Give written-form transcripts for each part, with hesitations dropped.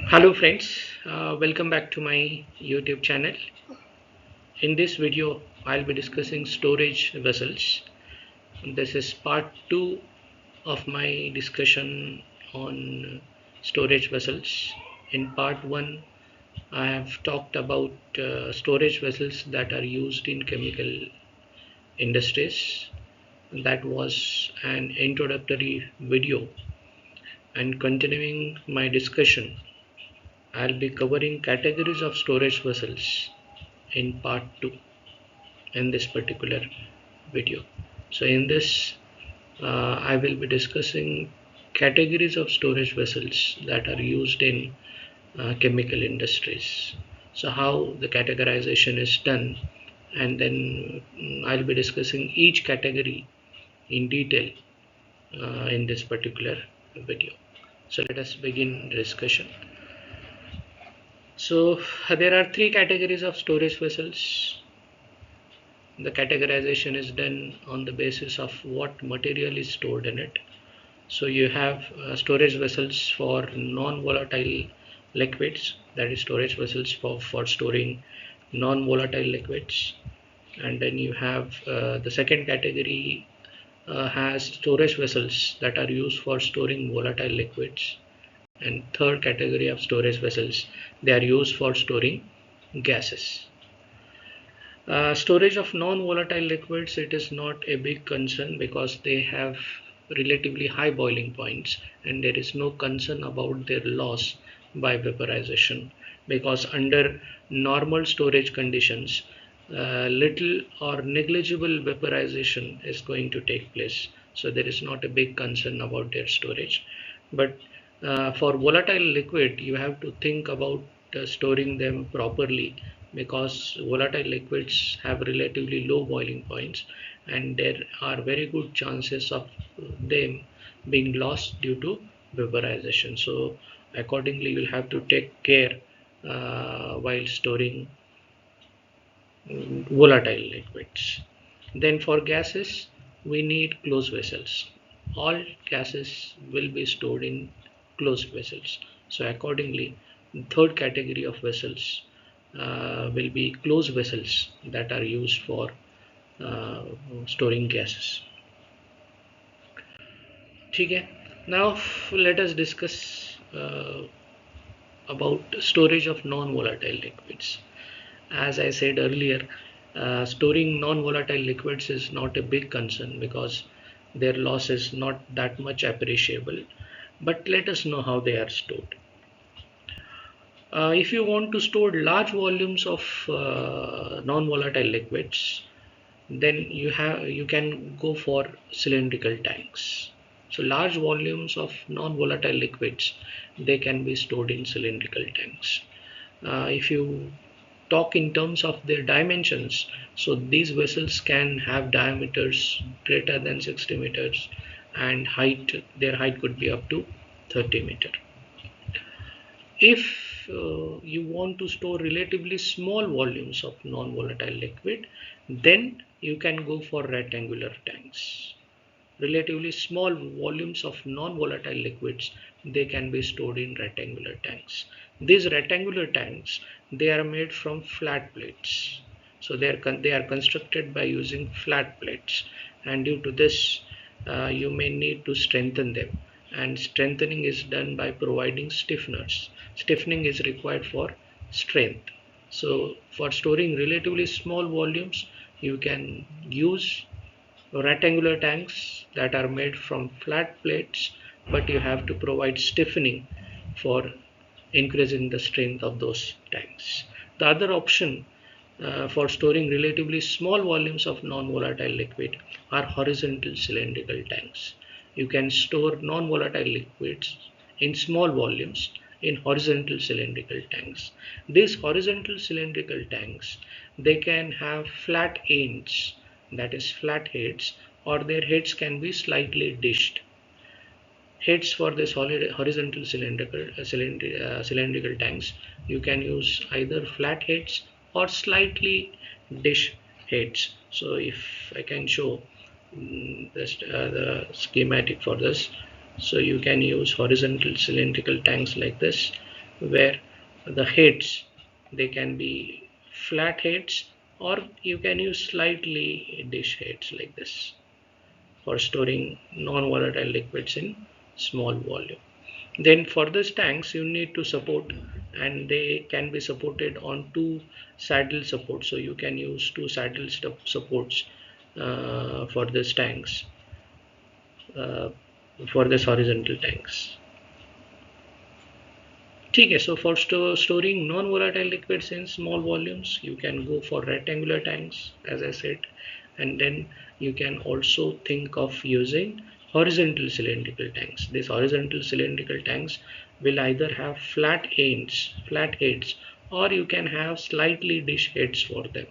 Hello friends, welcome back to my YouTube channel. In this video, I'll be discussing storage vessels. This is part 2 of my discussion on storage vessels. In part 1, I have talked about storage vessels that are used in chemical industries. That was an introductory video, and continuing my discussion, I'll be covering categories of storage vessels in part 2 in this particular video. So in this I will be discussing categories of storage vessels that are used in chemical industries. So how the categorization is done, and then I'll be discussing each category in detail in this particular video. So let us begin the discussion. So there are three categories of storage vessels. The categorization is done on the basis of what material is stored in it. So you have storage vessels for non-volatile liquids, that is storage vessels for storing non-volatile liquids. And then you have the second category has storage vessels that are used for storing volatile liquids. And third category of storage vessels, they are used for storing gases. Storage of non-volatile liquids, it is not a big concern because they have relatively high boiling points and there is no concern about their loss by vaporization, because under normal storage conditions little or negligible vaporization is going to take place, so there is not a big concern about their storage. But for volatile liquid, you have to think about storing them properly, because volatile liquids have relatively low boiling points and there are very good chances of them being lost due to vaporization. So accordingly you'll have to take care while storing volatile liquids. Then for gases, we need closed vessels. All gases will be stored in closed vessels. So accordingly, the third category of vessels will be closed vessels that are used for uh, storing gases. Okay. Now let us discuss about storage of non-volatile liquids. As I said earlier, storing non-volatile liquids is not a big concern because their loss is not that much appreciable. But let us know how they are stored. If you want to store large volumes of non-volatile liquids, then you can go for cylindrical tanks. So large volumes of non-volatile liquids, they can be stored in cylindrical tanks. If you talk in terms of their dimensions, so these vessels can have diameters greater than 60 meters and their height could be up to 30 meter. If you want to store relatively small volumes of non-volatile liquid, then you can go for rectangular tanks. Relatively small volumes of non-volatile liquids, they can be stored in rectangular tanks. These rectangular tanks, they are made from flat plates. So they are constructed by using flat plates, and due to this you may need to strengthen them, and strengthening is done by providing stiffeners. Stiffening is required for strength. So for storing relatively small volumes, you can use rectangular tanks that are made from flat plates, but you have to provide stiffening for increasing the strength of those tanks. The other option for storing relatively small volumes of non-volatile liquid are horizontal cylindrical tanks. You can store non-volatile liquids in small volumes in horizontal cylindrical tanks. These horizontal cylindrical tanks, they can have flat ends, that is flat heads, or their heads can be slightly dished. Heads for this horizontal cylindrical tanks, you can use either flat heads or slightly dish heads. So if I can show the schematic for this, so you can use horizontal cylindrical tanks like this, where the heads, they can be flat heads, or you can use slightly dish heads like this for storing non-volatile liquids in small volume. Then for these tanks you need to support, and they can be supported on two saddle supports. So you can use two saddle supports for these tanks, uh, for this horizontal tanks. Okay, so for storing non-volatile liquids in small volumes, you can go for rectangular tanks, as I said, and then you can also think of using horizontal cylindrical tanks. These horizontal cylindrical tanks will either have flat heads, or you can have slightly dish heads for them,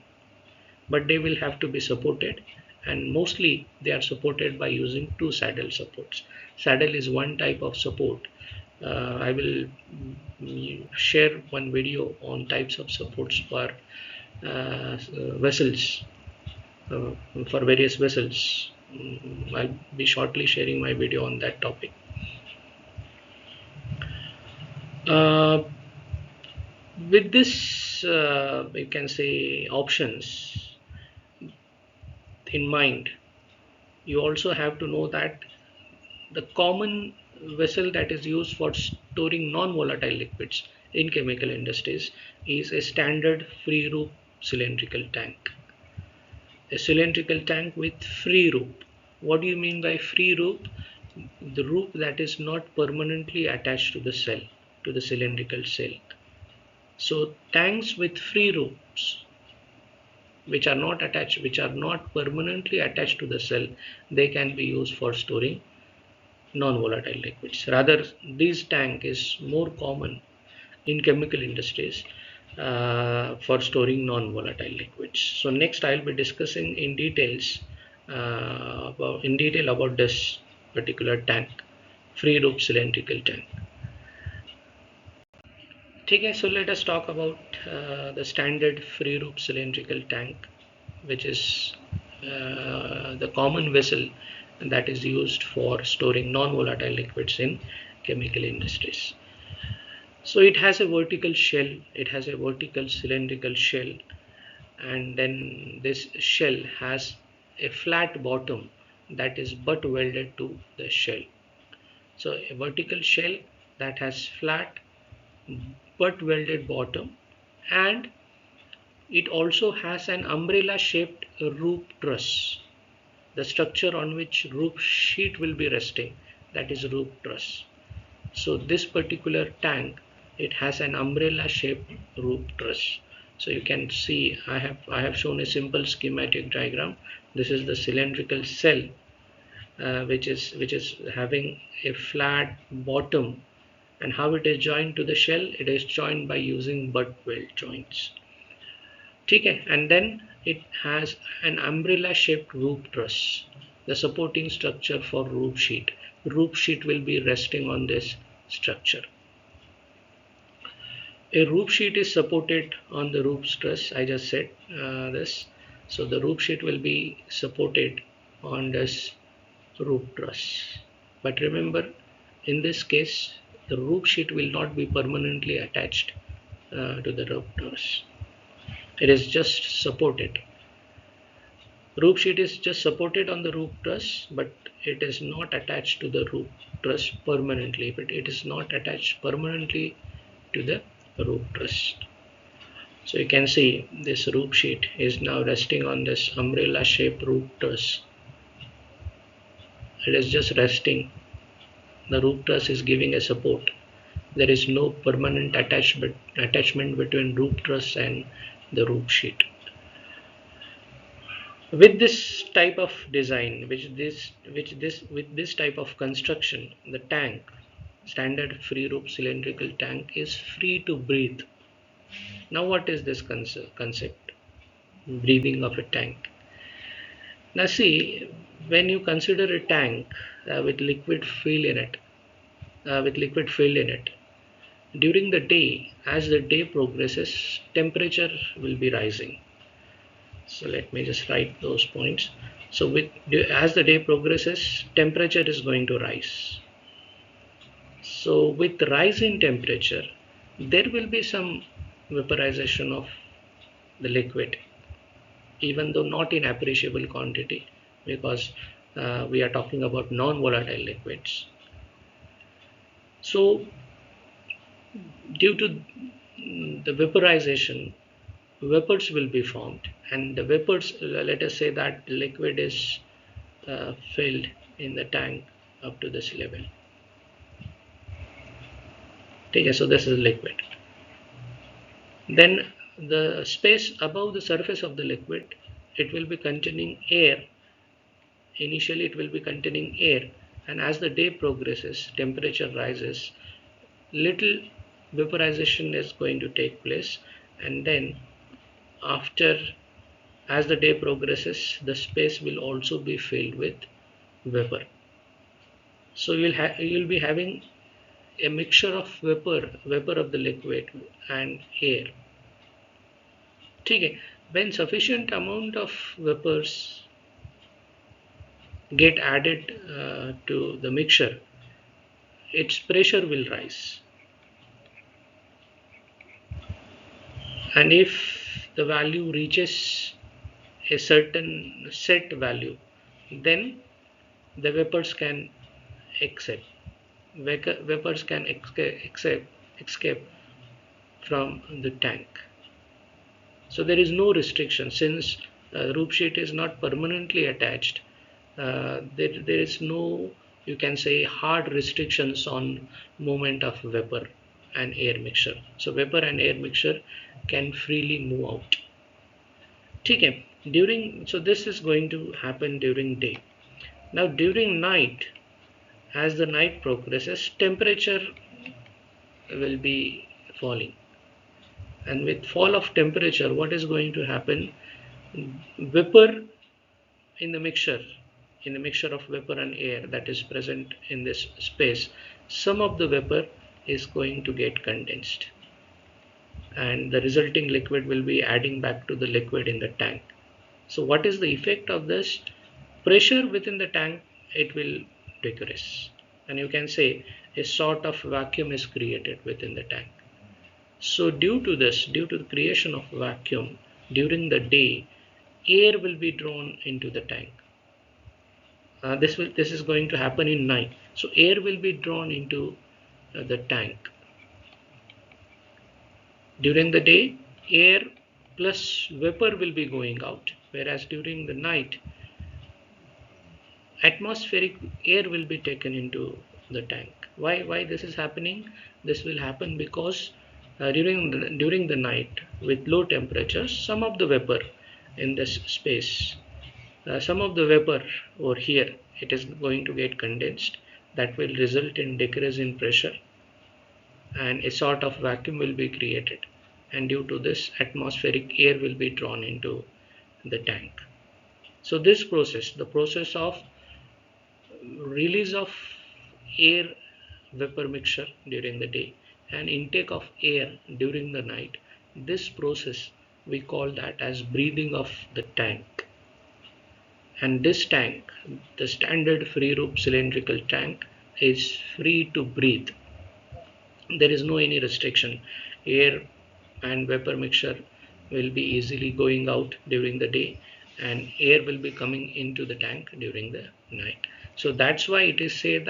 but they will have to be supported, and mostly they are supported by using two saddle supports. Saddle is one type of support. I will share one video on types of supports for vessels, uh, for various vessels. I'll be shortly sharing my video on that topic. Uh, with this, you can say options in mind, you also have to know that the common vessel that is used for storing non-volatile liquids in chemical industries is a standard free rope cylindrical tank. A cylindrical tank with free rope. What do you mean by free rope? The rope that is not permanently attached to the cell, to the cylindrical cell. So tanks with free ropes, which are not permanently attached to the cell, they can be used for storing non-volatile liquids. Rather, this tank is more common in chemical industries for storing non-volatile liquids. So next, I'll be discussing in detail about this particular tank, free rope cylindrical tank. Okay, so let us talk about the standard free rope cylindrical tank, which is the common vessel that is used for storing non-volatile liquids in chemical industries. So it has a vertical shell, it has a vertical cylindrical shell, and then this shell has a flat bottom that is butt welded to the shell. So a vertical shell that has flat butt welded bottom, and it also has an umbrella shaped roof truss, the structure on which roof sheet will be resting, that is roof truss. So this particular tank, it has an umbrella shaped roof truss. So you can see I have shown a simple schematic diagram. This is the cylindrical cell, which is having a flat bottom, and how it is joined to the shell. It is joined by using butt weld joints. Okay, and then it has an umbrella shaped roof truss, the supporting structure for roof sheet. Roof sheet will be resting on this structure. A roof sheet is supported on the roof truss. I just said this. So the roof sheet will be supported on this roof truss. But remember, in this case, the roof sheet will not be permanently attached to the roof truss. It is just supported. Roof sheet is just supported on the roof truss, but it is not attached to the roof truss permanently. But it is not attached permanently to the roof truss. So you can see this roof sheet is now resting on this umbrella shaped roof truss. It is just resting. The roof truss is giving a support. There is no permanent attachment between roof truss and the roof sheet. With this type of design, with this type of construction, the tank, standard free rope cylindrical tank, is free to breathe. Now what is this concept? Breathing of a tank. Now see, when you consider a tank with liquid filled in it, during the day, as the day progresses, temperature will be rising. So let me just write those points. So as the day progresses, temperature is going to rise. So with rise in temperature, there will be some vaporization of the liquid, even though not in appreciable quantity, because we are talking about non-volatile liquids. So due to the vaporization, vapors will be formed, and the vapors, let us say that the liquid is filled in the tank up to this level. Okay, so this is liquid. Then the space above the surface of the liquid, it will be containing air. Initially it will be containing air, and as the day progresses, temperature rises, little vaporization is going to take place, and then after, as the day progresses, the space will also be filled with vapor. So you'll be having a mixture of vapor of the liquid and air. Okay. When sufficient amount of vapors get added to the mixture, its pressure will rise, and if the value reaches a certain set value, then the vapors can escape. Vapors can escape from the tank. So there is no restriction, since roof sheet is not permanently attached. There is no, you can say, hard restrictions on movement of vapor and air mixture. So vapor and air mixture can freely move out. Okay. So this is going to happen during day. Now during night, as the night progresses, temperature will be falling, and with fall of temperature, what is going to happen? Vapor in the mixture, of vapor and air that is present in this space, some of the vapor is going to get condensed, and the resulting liquid will be adding back to the liquid in the tank. So what is the effect of this? Pressure within the tank, it will decrease, and you can say a sort of vacuum is created within the tank. So due to the creation of vacuum during the day, air will be drawn into the tank. This is going to happen in night. So air will be drawn into the tank. During the day, air plus vapor will be going out, whereas during the night, atmospheric air will be taken into the tank. Why this is happening? This will happen because during the night with low temperatures, some of the vapor in this space, some of the vapor over here, it is going to get condensed. That will result in decrease in pressure, and a sort of vacuum will be created, and due to this, atmospheric air will be drawn into the tank. So this process, the process of release of air vapor mixture during the day and intake of air during the night, this process we call that as breathing of the tank. And this tank, the standard free room cylindrical tank, is free to breathe. There is no any restriction. Air and vapor mixture will be easily going out during the day, and air will be coming into the tank during the night. So that's why it is said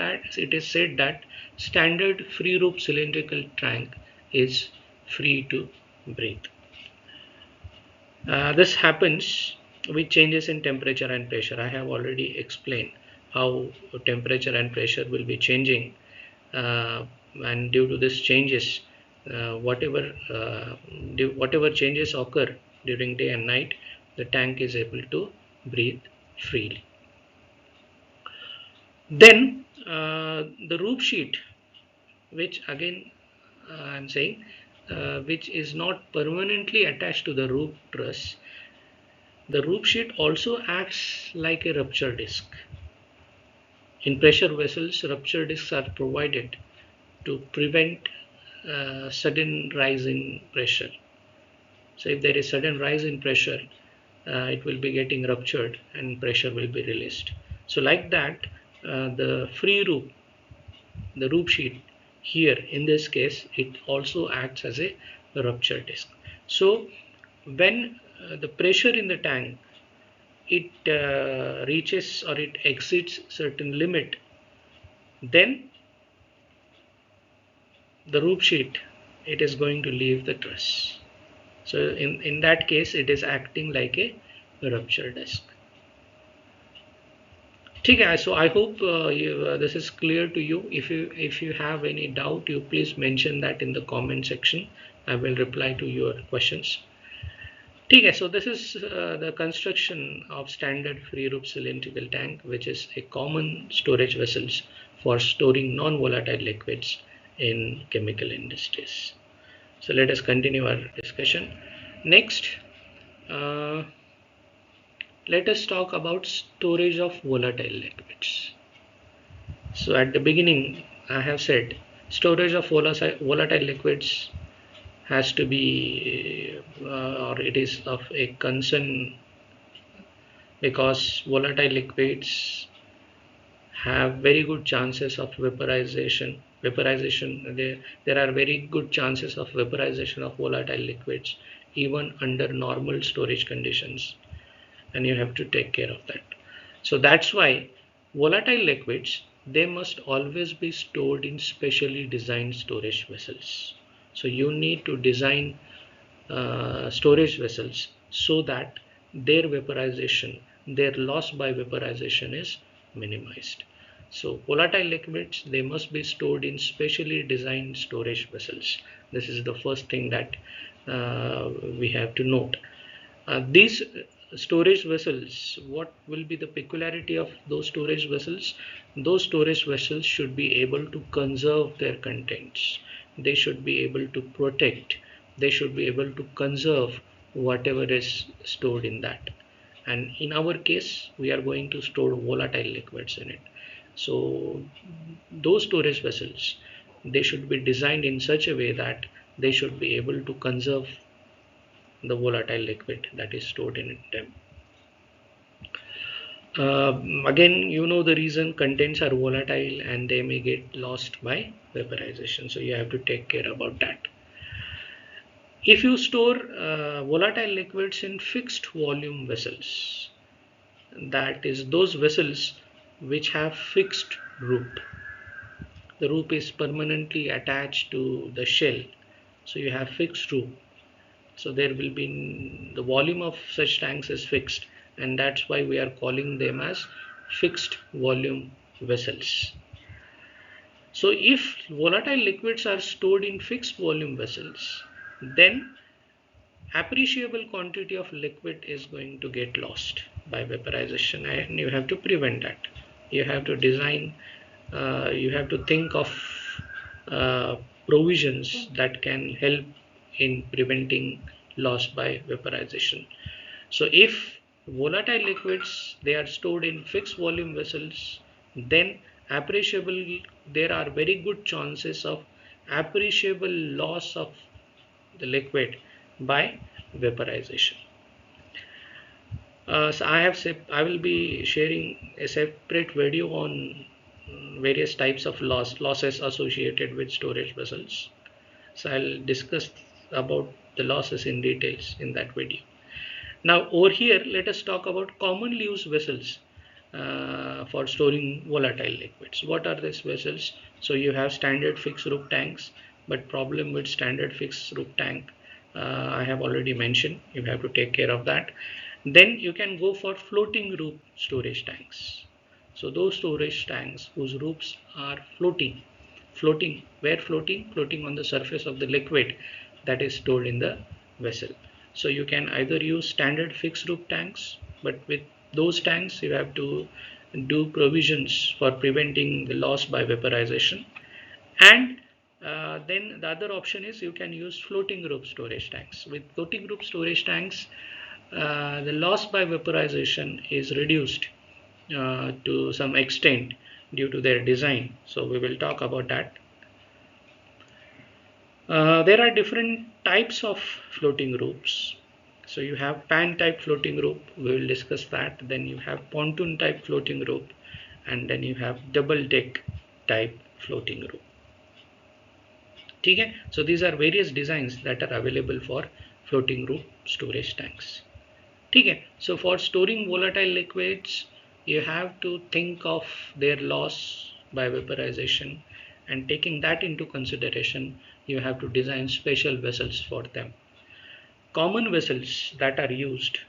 that standard free room cylindrical tank is free to breathe. This happens with changes in temperature and pressure. I have already explained how temperature and pressure will be changing, and due to this changes, whatever changes occur during day and night, the tank is able to breathe freely. Then the roof sheet, which again I'm saying, which is not permanently attached to the roof truss. The roof sheet also acts like a rupture disc. In pressure vessels, rupture discs are provided to prevent sudden rise in pressure. So if there is sudden rise in pressure, it will be getting ruptured and pressure will be released. So like that, the roof sheet here in this case it also acts as a rupture disk. So when the pressure in the tank it reaches or it exceeds certain limit, then the roof sheet it is going to leave the truss. So in that case it is acting like a rupture disk. Okay, so I hope this is clear to you. If you have any doubt, you please mention that in the comment section. I will reply to your questions. Okay, so this is the construction of standard free room cylindrical tank, which is a common storage vessels for storing non-volatile liquids in chemical industries. So let us continue our discussion. Next, uh, let us talk about storage of volatile liquids. So at the beginning, I have said storage of volatile liquids has to be or it is of a concern because volatile liquids have very good chances of vaporization. There are very good chances of vaporization of volatile liquids even under normal storage conditions, and you have to take care of that. So that's why volatile liquids they must always be stored in specially designed storage vessels. So you need to design storage vessels so that their vaporization, their loss by vaporization is minimized. So volatile liquids they must be stored in specially designed storage vessels. This is the first thing that we have to note. These storage vessels, what will be the peculiarity of those storage vessels? Those storage vessels should be able to conserve their contents. They should be able to protect. They should be able to conserve whatever is stored in that. And in our case, we are going to store volatile liquids in it. So those storage vessels, they should be designed in such a way that they should be able to conserve the volatile liquid that is stored in them. Again, you know the reason contents are volatile and they may get lost by vaporization. So you have to take care about that. If you store volatile liquids in fixed volume vessels, that is those vessels which have fixed root. The root is permanently attached to the shell. So you have fixed root. So there will be the volume of such tanks is fixed, and that's why we are calling them as fixed volume vessels. So if volatile liquids are stored in fixed volume vessels, then appreciable quantity of liquid is going to get lost by vaporization, and you have to prevent that. You have to design, you have to think of uh, provisions that can help in preventing loss by vaporization. So if volatile liquids they are stored in fixed volume vessels, then appreciable there are very good chances of appreciable loss of the liquid by vaporization. So I will be sharing a separate video on various types of losses associated with storage vessels. So I'll discuss about the losses in details in that video. Now over here, let us talk about commonly used vessels for storing volatile liquids. What are these vessels? So you have standard fixed roof tanks, but problem with standard fixed roof tank, I have already mentioned. You have to take care of that. Then you can go for floating roof storage tanks. So those storage tanks whose roofs are floating, where floating on the surface of the liquid that is stored in the vessel. So you can either use standard fixed roof tanks, but with those tanks you have to do provisions for preventing the loss by vaporization. And then the other option is you can use floating roof storage tanks. With floating roof storage tanks, the loss by vaporization is reduced to some extent due to their design. So we will talk about that. There are different types of floating roofs. So you have pan type floating roof, we will discuss that. Then you have pontoon type floating roof, and then you have double deck type floating roof. ठीक है. So these are various designs that are available for floating roof storage tanks. ठीक है. So for storing volatile liquids, you have to think of their loss by vaporization, and taking that into consideration, you have to design special vessels for them. Common vessels that are used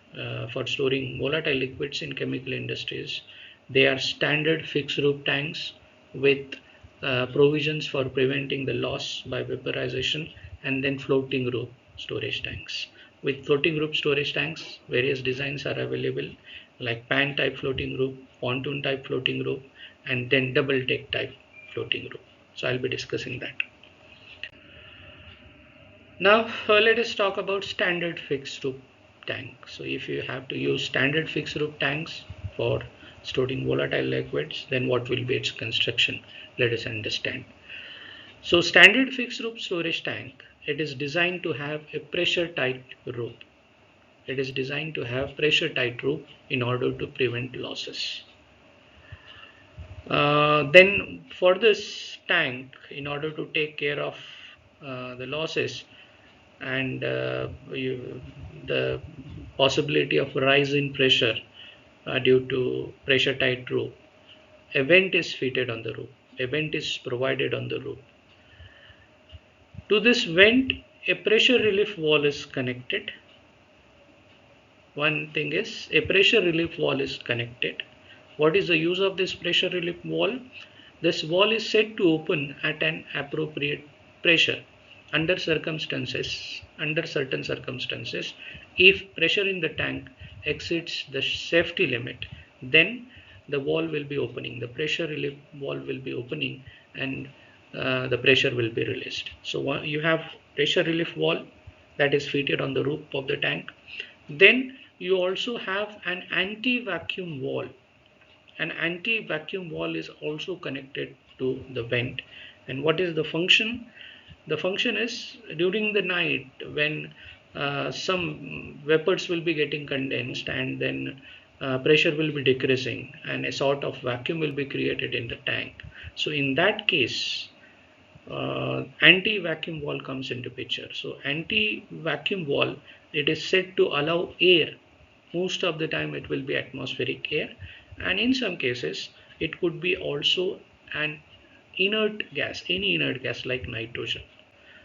for storing volatile liquids in chemical industries, they are standard fixed roof tanks with provisions for preventing the loss by vaporization, and then floating roof storage tanks. With floating roof storage tanks, various designs are available, like pan type floating roof, pontoon type floating roof, and then double deck type floating roof. So I'll be discussing that. Now let us talk about standard fixed roof tank. So if you have to use standard fixed roof tanks for storing volatile liquids, then what will be its construction? Let us understand. So standard fixed roof storage tank, it is designed to have a pressure tight roof. It is designed to have pressure tight roof in order to prevent losses. Then for this tank, in order to take care of the losses, and the possibility of rise in pressure due to pressure tight roof, a vent is fitted on the roof. A vent is provided on the roof. To this vent, a pressure relief wall is connected. One thing is, a pressure relief wall is connected. What is the use of this pressure relief wall? This wall is said to open at an appropriate pressure under certain circumstances. If pressure in the tank exceeds the safety limit, then the wall will be opening, the pressure relief wall will be opening, and the pressure will be released. So you have pressure relief wall that is fitted on the roof of the tank. Then you also have an anti-vacuum wall. An anti-vacuum wall is also connected to the vent. And what is the function? The function is, during the night when some vapors will be getting condensed, and then pressure will be decreasing, and a sort of vacuum will be created in the tank. So in that case, anti-vacuum wall comes into picture. So anti-vacuum wall, it is said to allow air. Most of the time it will be atmospheric air, and in some cases it could be also an inert gas, any inert gas like nitrogen.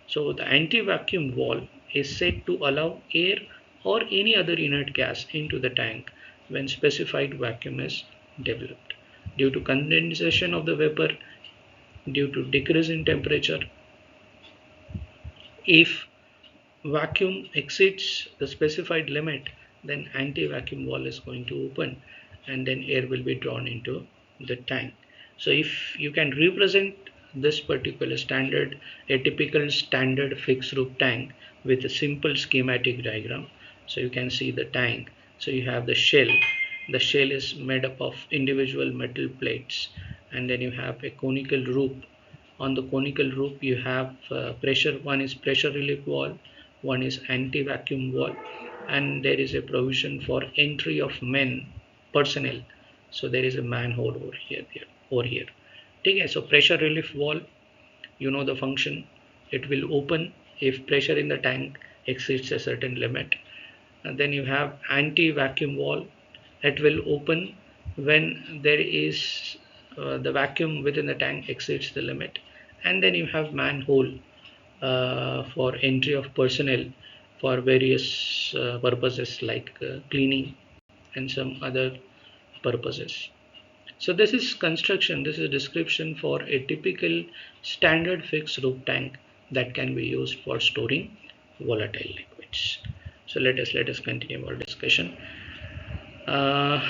So the anti-vacuum wall is said to allow air or any other inert gas into the tank when specified vacuum is developed. Due to condensation of the vapor, due to decrease in temperature, if vacuum exceeds the specified limit, then anti-vacuum wall is going to open, and then air will be drawn into the tank. So if you can represent this particular standard, a typical standard fixed roof tank with a simple schematic diagram. So you can see the tank. So you have the shell. The shell is made up of individual metal plates, and then you have a conical roof. On the conical roof you have pressure, one is pressure relief wall, one is anti-vacuum wall, and there is a provision for entry of men, personnel. So there is a manhole over here. Okay, so pressure relief wall, you know the function. It will open if pressure in the tank exceeds a certain limit. And then you have anti-vacuum wall. It will open when there is the vacuum within the tank exceeds the limit. And then you have manhole for entry of personnel for various purposes like cleaning and some other purposes. So this is construction, this is description for a typical standard fixed roof tank that can be used for storing volatile liquids. So let us continue our discussion. Now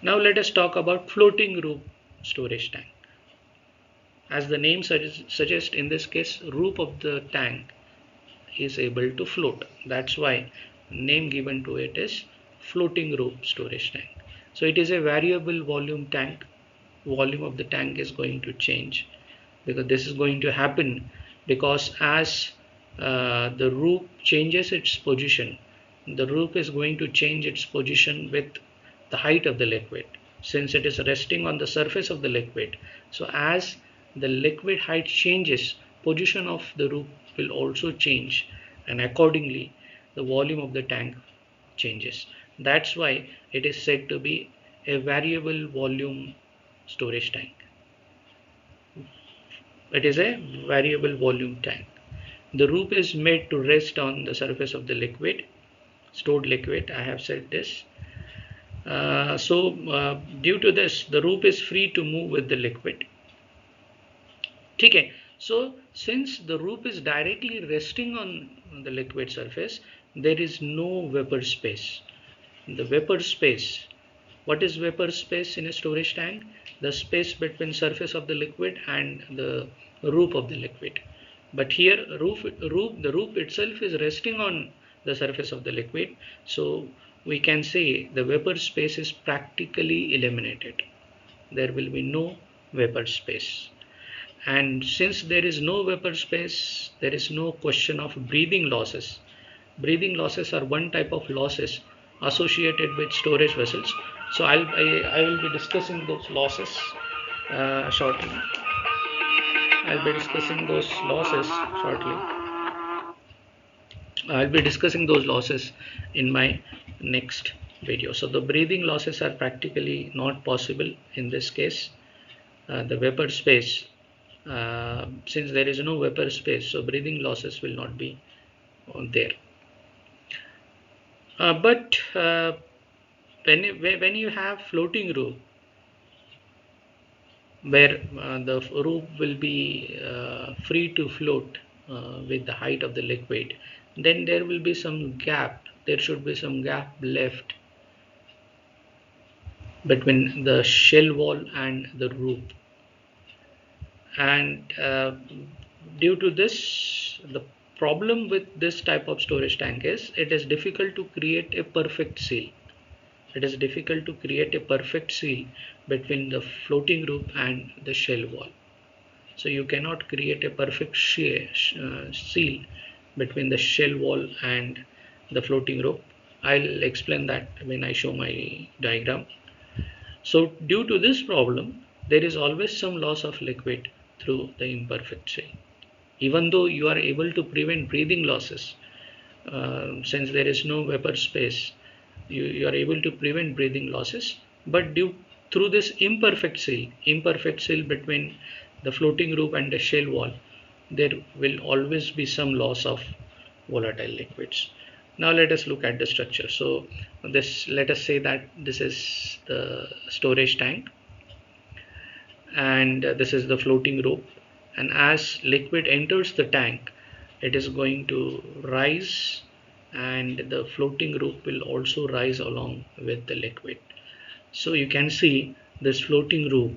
let us talk about floating roof storage tank. As the name suggests, in this case, roof of the tank is able to float. That's why name given to it is floating roof storage tank. So it is a variable volume tank. Volume of the tank is going to change, because this is going to happen because as the roof changes its position, the roof is going to change its position with the height of the liquid, since it is resting on the surface of the liquid. So as the liquid height changes, position of the roof will also change, and accordingly the volume of the tank changes. That's why it is said to be a variable volume storage tank. It is a variable volume tank. The roof is made to rest on the surface of the liquid, stored liquid. I have said this. Due to this, the roof is free to move with the liquid. Okay. So since the roof is directly resting on the liquid surface, there is no vapor space. The vapor space. What is vapor space in a storage tank? The space between surface of the liquid and the roof of the liquid. But here the roof itself is resting on the surface of the liquid, so we can say the vapor space is practically eliminated. There will be no vapor space, and since there is no vapor space, there is no question of breathing losses. Breathing losses are one type of losses associated with storage vessels. So I will be discussing those losses shortly. I'll be discussing those losses shortly. I'll be discussing those losses in my next video. So the breathing losses are practically not possible in this case. The vapor space, since there is no vapor space, so breathing losses will not be there. But when you have floating roof, where the roof will be free to float with the height of the liquid, then there will be some gap. There should be some gap left between the shell wall and the roof, and due to this, the problem with this type of storage tank is it is difficult to create a perfect seal. It is difficult to create a perfect seal between the floating roof and the shell wall. So you cannot create a perfect seal between the shell wall and the floating roof. I'll explain that when I show my diagram. So due to this problem, there is always some loss of liquid through the imperfect seal. Even though you are able to prevent breathing losses, since there is no vapor space, you are able to prevent breathing losses, but through this imperfect seal between the floating roof and the shell wall, there will always be some loss of volatile liquids. Now let us look at the structure. So let us say that this is the storage tank, and this is the floating roof, and as liquid enters the tank, it is going to rise, and the floating roof will also rise along with the liquid. So you can see this floating roof,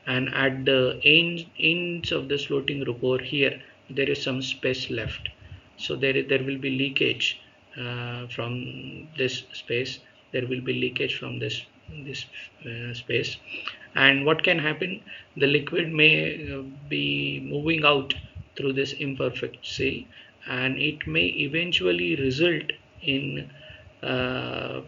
and at the ends of this floating roof over here, there is some space left. So there will be leakage from this space. There will be leakage from this space, and what can happen? The liquid may be moving out through this imperfect seal, and it may eventually result in the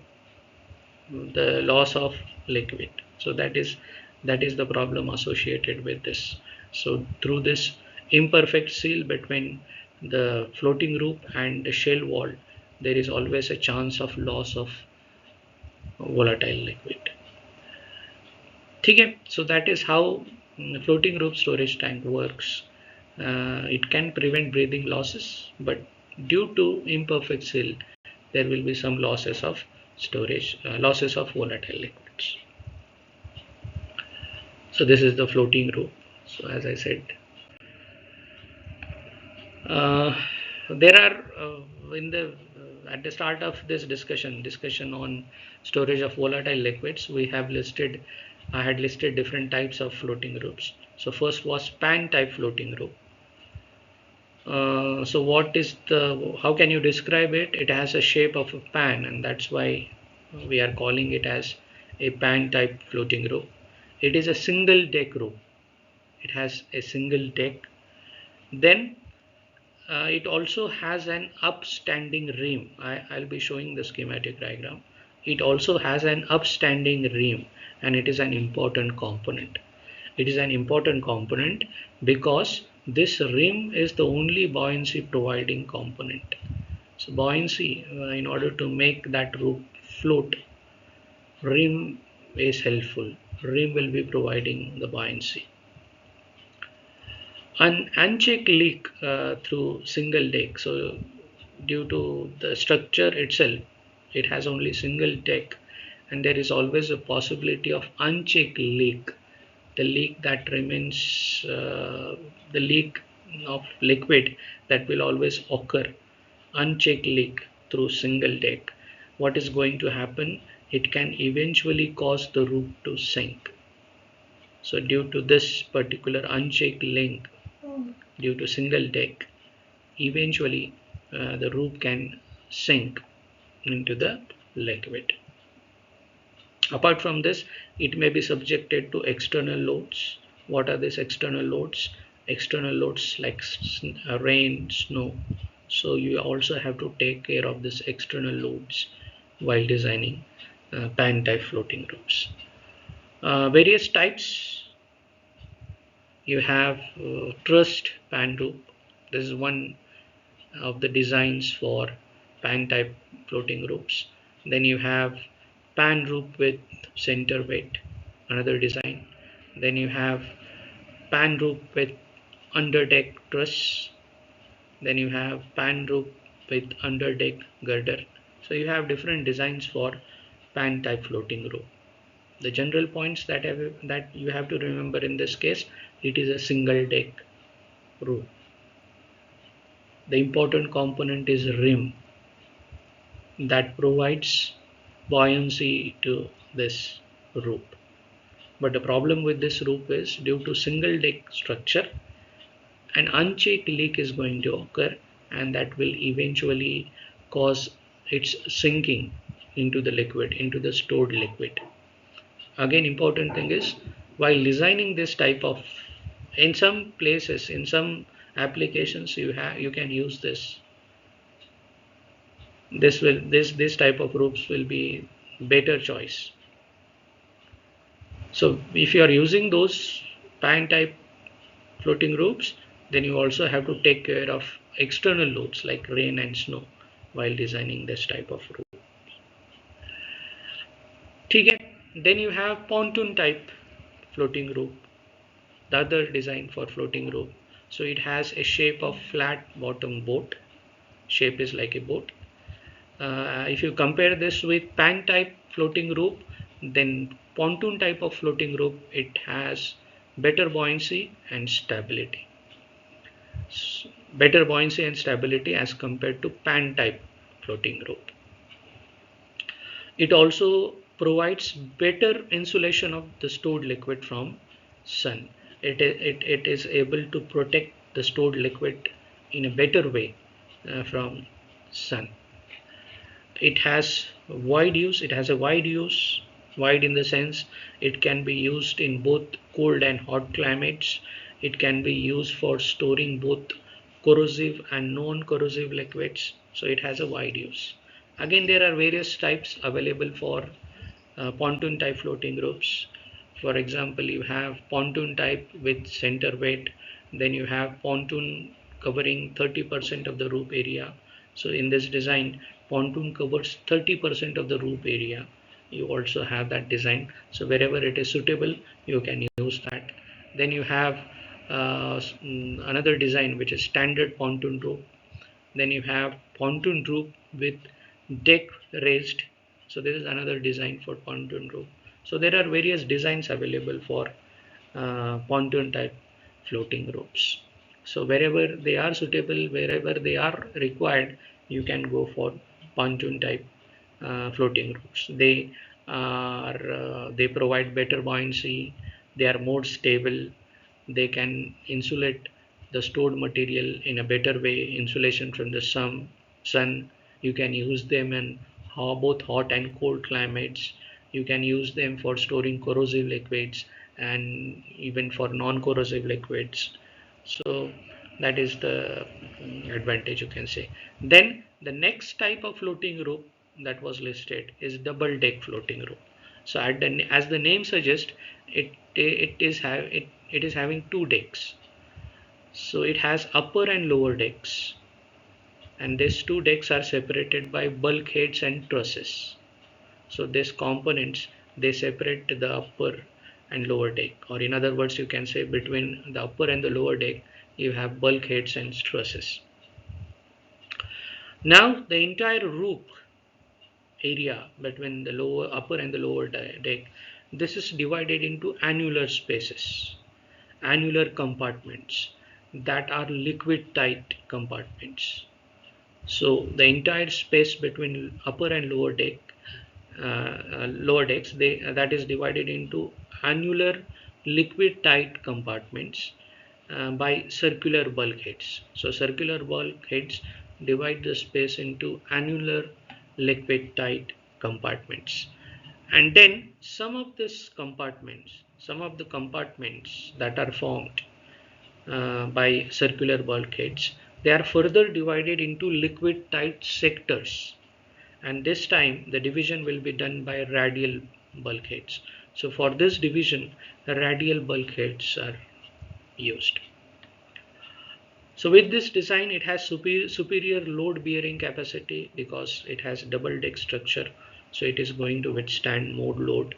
loss of liquid. So that is the problem associated with this. So through this imperfect seal between the floating roof and the shell wall, there is always a chance of loss of volatile liquid. Okay, so that is how floating roof storage tank works. It can prevent breathing losses, but due to imperfect seal, there will be some losses of storage, losses of volatile liquids. So this is the floating roof. So as I said, there are at the start of this discussion on storage of volatile liquids, I had listed different types of floating roofs. So first was pan type floating roof. So how can you describe it? It has a shape of a pan, and that's why we are calling it as a pan type floating roof. It is a single deck roof. It has a single deck. Then it also has an upstanding rim. I'll be showing the schematic diagram. It also has an upstanding rim, and it is an important component. It is an important component because This rim is the only buoyancy providing component. So buoyancy, in order to make that roof float, rim is helpful. Rim will be providing the buoyancy. An unchecked leak through single deck. So due to the structure itself, it has only single deck, and there is always a possibility of unchecked leak. The leak that remains, the leak of liquid that will always occur, unchecked leak through single deck. What is going to happen? It can eventually cause the roof to sink. So due to this particular unchecked link, due to single deck, eventually the roof can sink into the liquid. Apart from this, it may be subjected to external loads. What are these external loads? External loads like rain, snow. So you also have to take care of these external loads while designing pan type floating roofs. Various types. You have trussed pan roof. This is one of the designs for pan type floating roofs. Then you have pan roof with center weight, another design. Then you have pan roof with underdeck truss. Then you have pan roof with underdeck girder. So you have different designs for pan type floating roof. The general points that you have to remember in this case, it is a single deck roof. The important component is rim that provides buoyancy to this roof. But the problem with this roof is, due to single deck structure, an unchecked leak is going to occur, and that will eventually cause its sinking into the liquid, into the stored liquid. Again, important thing is, while designing this type of, in some places, in some applications, you can use this type of roofs will be better choice. So if you are using those pan type floating roofs, then you also have to take care of external loads like rain and snow while designing this type of roof. Okay. Then you have pontoon type floating roof, the other design for floating roof. So it has a shape of flat bottom boat. Shape is like a boat. If you compare this with pan type floating roof, then pontoon type of floating roof, it has better buoyancy and stability. Better buoyancy and stability as compared to pan type floating roof. It also provides better insulation of the stored liquid from sun. It is able to protect the stored liquid in a better way from sun. It has wide use. It has a wide use. Wide in the sense it can be used in both cold and hot climates. It can be used for storing both corrosive and non-corrosive liquids. So it has a wide use. Again, there are various types available for pontoon type floating roofs. For example, you have pontoon type with center weight. Then you have pontoon covering 30% of the roof area. So in this design, pontoon covers 30% of the roof area. You also have that design. So wherever it is suitable, you can use that. Then you have another design which is standard pontoon roof. Then you have pontoon roof with deck raised. So this is another design for pontoon roof. So there are various designs available for pontoon type floating roofs. So wherever they are suitable, wherever they are required, you can go for pontoon type floating roofs. They provide better buoyancy. They are more stable. They can insulate the stored material in a better way. Insulation from the sun. You can use them in both hot and cold climates. You can use them for storing corrosive liquids and even for non-corrosive liquids. So that is the advantage, you can say. Then the next type of floating roof that was listed is double deck floating roof. So as the name suggests, it is having two decks. So it has upper and lower decks, and these two decks are separated by bulkheads and trusses. So these components, they separate the upper and lower deck, or in other words you can say between the upper and the lower deck you have bulkheads and trusses. Now the entire roof area between the lower upper and the lower deck, this is divided into annular spaces, annular compartments that are liquid tight compartments. So the entire space between upper and lower decks, that is divided into annular liquid tight compartments by circular bulkheads. So circular bulkheads divide the space into annular liquid tight compartments. And then some of the compartments that are formed by circular bulkheads, they are further divided into liquid tight sectors, and this time the division will be done by radial bulkheads. So for this division, radial bulkheads are used. So with this design, it has superior load bearing capacity because it has double deck structure, so it is going to withstand more load.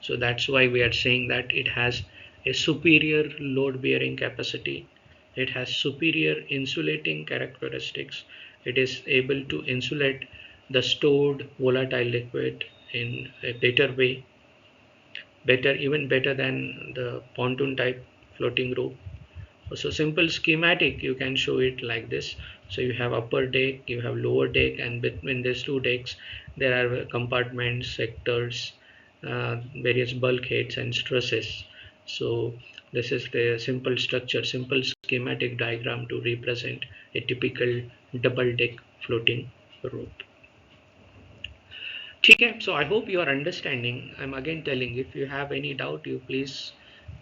So that's why we are saying that it has a superior load bearing capacity. It has superior insulating characteristics. It is able to insulate the stored volatile liquid in a better way, even better than the pontoon type floating roof. So simple schematic, you can show it like this. So you have upper deck, you have lower deck, and between these two decks there are compartments, sectors, various bulkheads and trusses. So this is the simple structure, simple schematic diagram to represent a typical double deck floating rope. Okay, so I hope you are understanding. I'm again telling, if you have any doubt, you please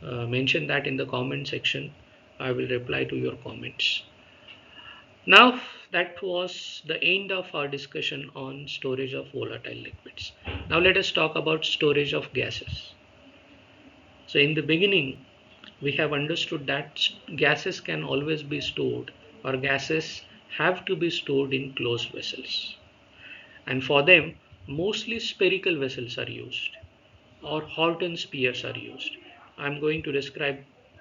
mention that in the comment section. I will reply to your comments. Now that was the end of our discussion on storage of volatile liquids. Now let us talk about storage of gases. So in the beginning, we have understood that gases can always be stored, or gases have to be stored in closed vessels. And for them, mostly spherical vessels are used, or Horton spears are used. I'm going to describe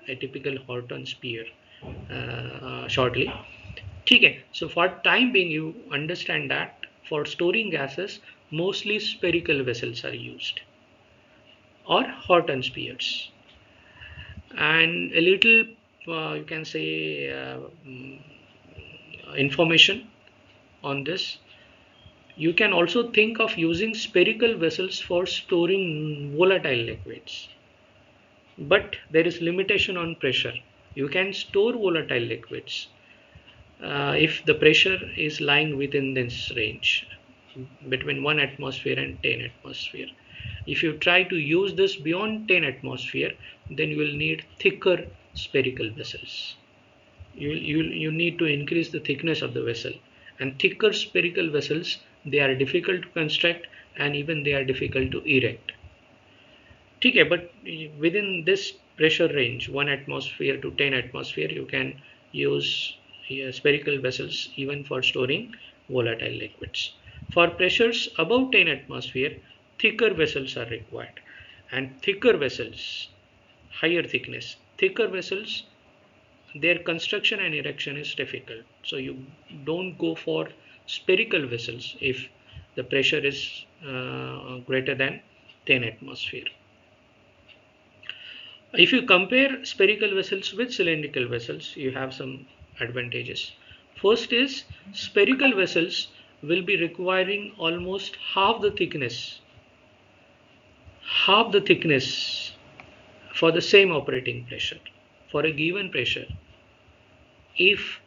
a typical Horton spear shortly. Okay, so for time being, you understand that for storing gases, mostly spherical vessels are used, or Horton spears. And a little, you can say, information on this. You can also think of using spherical vessels for storing volatile liquids, but there is limitation on pressure. You can store volatile liquids if the pressure is lying within this range between 1 atmosphere and 10 atmosphere. If you try to use this beyond 10 atmosphere, then you will need thicker spherical vessels. You need to increase the thickness of the vessel, and thicker spherical vessels, they are difficult to construct, and even they are difficult to erect. Okay, but within this pressure range 1 atmosphere to 10 atmosphere, you can use spherical vessels even for storing volatile liquids. For pressures above 10 atmosphere, thicker vessels are required, and thicker vessels, higher thickness, thicker vessels, their construction and erection is difficult. So you don't go for spherical vessels if the pressure is greater than 10 atmosphere. If you compare spherical vessels with cylindrical vessels, you have some advantages. First is, spherical vessels will be requiring almost half the thickness for the same operating pressure. For a given pressure, if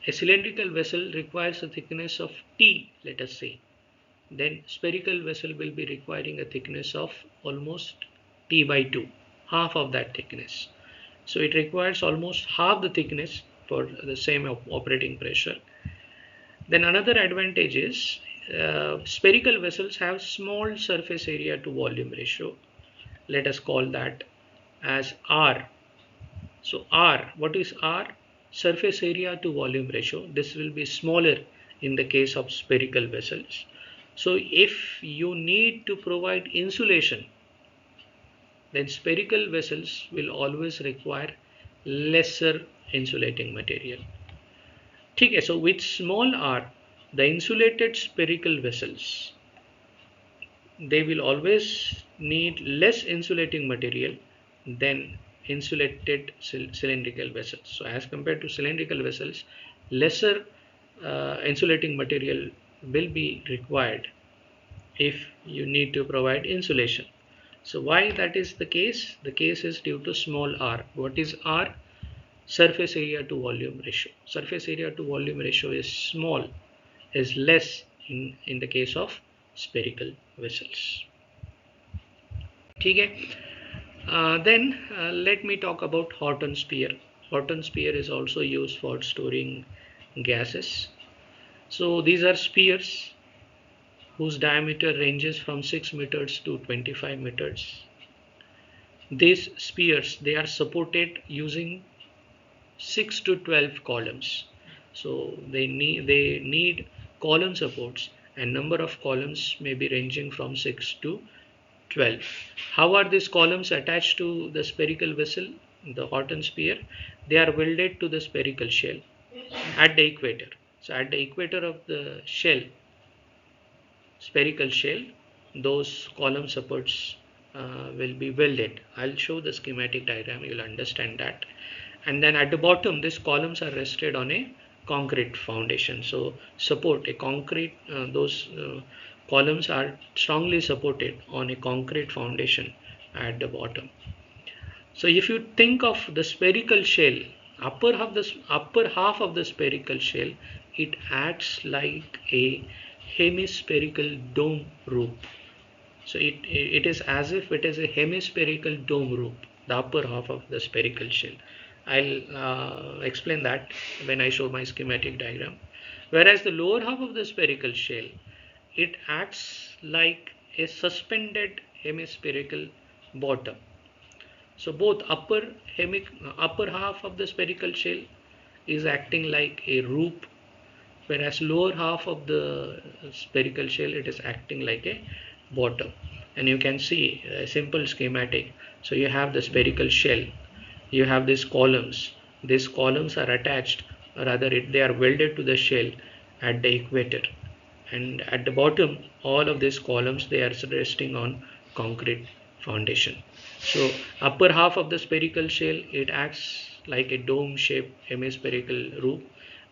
a cylindrical vessel requires a thickness of T, let us say, then spherical vessel will be requiring a thickness of almost T by 2, half of that thickness. So it requires almost half the thickness for the same operating pressure. Then another advantage is spherical vessels have small surface area to volume ratio. Let us call that as R. So R, what is R? Surface area to volume ratio. This will be smaller in the case of spherical vessels. So if you need to provide insulation, then spherical vessels will always require lesser insulating material. Okay, so with small r, the insulated spherical vessels, they will always need less insulating material than insulated cylindrical vessels. So as compared to cylindrical vessels, lesser insulating material will be required if you need to provide insulation. So why that is the case? The case is due to small r. What is r? Surface area to volume ratio. Surface area to volume ratio is small, is less in the case of spherical vessels. Okay. Then let me talk about Horton sphere. Horton sphere is also used for storing gases. So these are spheres whose diameter ranges from 6 meters to 25 meters. These spheres, they are supported using 6 to 12 columns. So they need column supports, and number of columns may be ranging from 6 to 12. How are these columns attached to the spherical vessel, the Horton sphere? They are welded to the spherical shell at the equator. So at the equator of the shell, spherical shell, those column supports will be welded. I'll show the schematic diagram, you'll understand that. And then at the bottom, these columns are rested on a concrete foundation. So support a concrete, those columns are strongly supported on a concrete foundation at the bottom. So if you think of the spherical shell, upper half of the spherical shell, it acts like a hemispherical dome roof. So it is as if it is a hemispherical dome roof, the upper half of the spherical shell. I'll explain that when I show my schematic diagram. Whereas the lower half of the spherical shell, it acts like a suspended hemispherical bottom. So both upper half of the spherical shell is acting like a roof, whereas lower half of the spherical shell, it is acting like a bottom. And you can see a simple schematic. So you have the spherical shell, you have these columns are attached, or rather they are welded to the shell at the equator, and at the bottom all of these columns, they are resting on concrete foundation. So upper half of the spherical shell, it acts like a dome shaped hemispherical roof,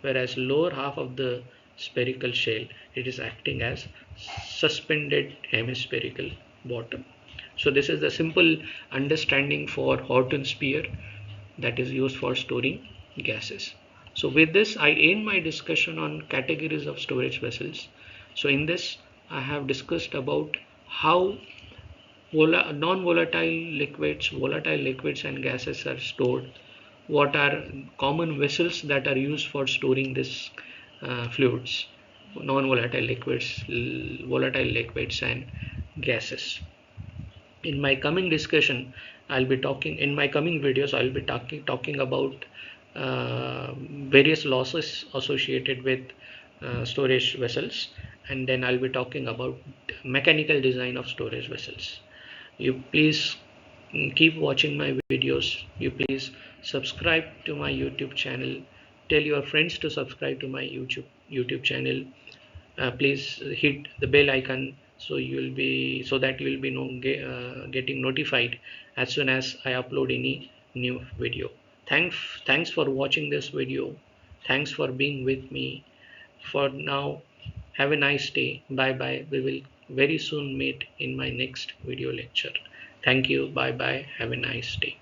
whereas lower half of the spherical shell, it is acting as suspended hemispherical bottom. So this is the simple understanding for Horton sphere that is used for storing gases. So with this, I end my discussion on categories of storage vessels. So in this, I have discussed about how volatile liquids and gases are stored, what are common vessels that are used for storing these fluids, non-volatile liquids, volatile liquids and gases. In my coming discussion, I'll be talking, in my coming videos, I'll be talking about various losses associated with storage vessels, and then I'll be talking about mechanical design of storage vessels. You please keep watching my videos. You please subscribe to my YouTube channel. Tell your friends to subscribe to my YouTube channel. Please hit the bell icon so that you will be getting notified as soon as I upload any new video. Thanks for watching this video. Thanks for being with me. For now, have a nice day. Bye bye. We will very soon meet in my next video lecture. Thank you. Bye bye. Have a nice day.